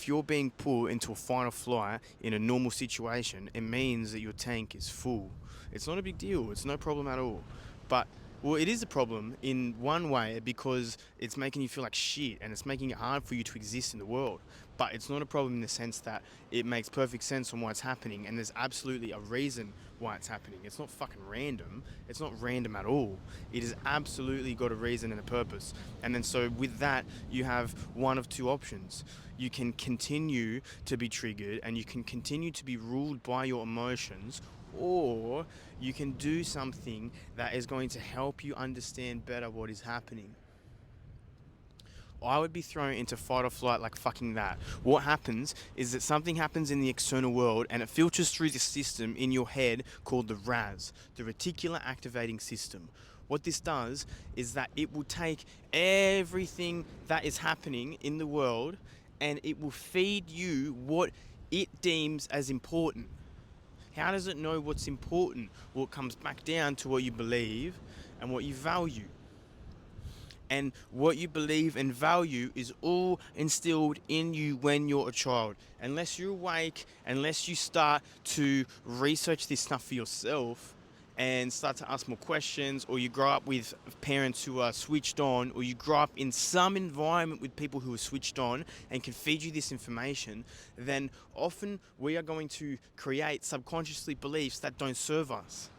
if you're being put into a fight or flight in a normal situation, it means that your tank is full. It's not a big deal. It's no problem at all. But well, it is a problem in one way because it's making you feel like shit and it's making it hard for you to exist in the world. But it's not a problem in the sense that it makes perfect sense on why it's happening and there's absolutely a reason why it's happening. It's not fucking random. It's not random at all. It has absolutely got a reason and a purpose. And then so with that, you have one of two options. You can continue to be triggered and you can continue to be ruled by your emotions, or you can do something that is going to help you understand better what is happening. I would be thrown into fight or flight like fucking that. What happens is that something happens in the external world and it filters through the system in your head called the RAS, the Reticular Activating System. What this does is that it will take everything that is happening in the world and it will feed you what it deems as important. How does it know what's important? Well, it comes back down to what you believe and what you value. And what you believe and value is all instilled in you when you're a child. Unless you're awake, unless you start to research this stuff for yourself and start to ask more questions, or you grow up with parents who are switched on, or you grow up in some environment with people who are switched on and can feed you this information, then often we are going to create subconsciously beliefs that don't serve us.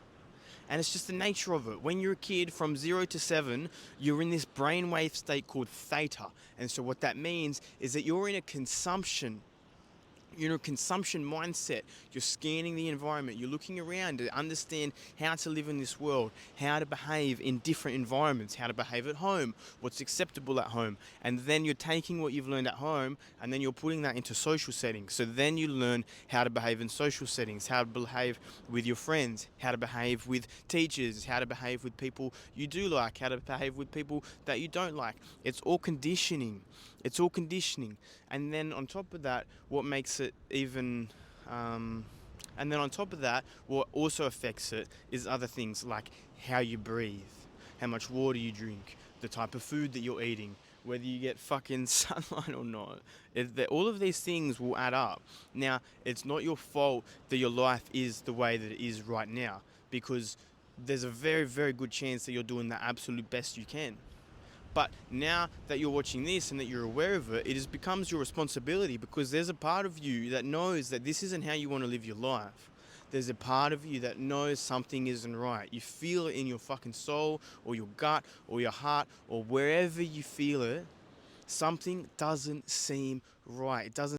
And it's just the nature of it. When you're a kid from 0 to 7, you're in this brainwave state called theta. And so what that means is that you're in a consumption mindset. You're scanning the environment. You're looking around to understand how to live in this world, how to behave in different environments, how to behave at home, what's acceptable at home. And then you're taking what you've learned at home and then you're putting that into social settings. So then you learn how to behave in social settings, how to behave with your friends, how to behave with teachers, how to behave with people you do like, how to behave with people that you don't like. It's all conditioning. It's all conditioning. And then on top of that, what makes it even... and then on top of that, what also affects it is other things like how you breathe, how much water you drink, the type of food that you're eating, whether you get fucking sunlight or not. All of these things will add up. Now, it's not your fault that your life is the way that it is right now, because there's a very, very good chance that you're doing the absolute best you can. But now that you're watching this and that you're aware of it, it becomes your responsibility, because there's a part of you that knows that this isn't how you want to live your life. There's a part of you that knows something isn't right. You feel it in your fucking soul or your gut or your heart or wherever you feel it. Something doesn't seem right. It doesn't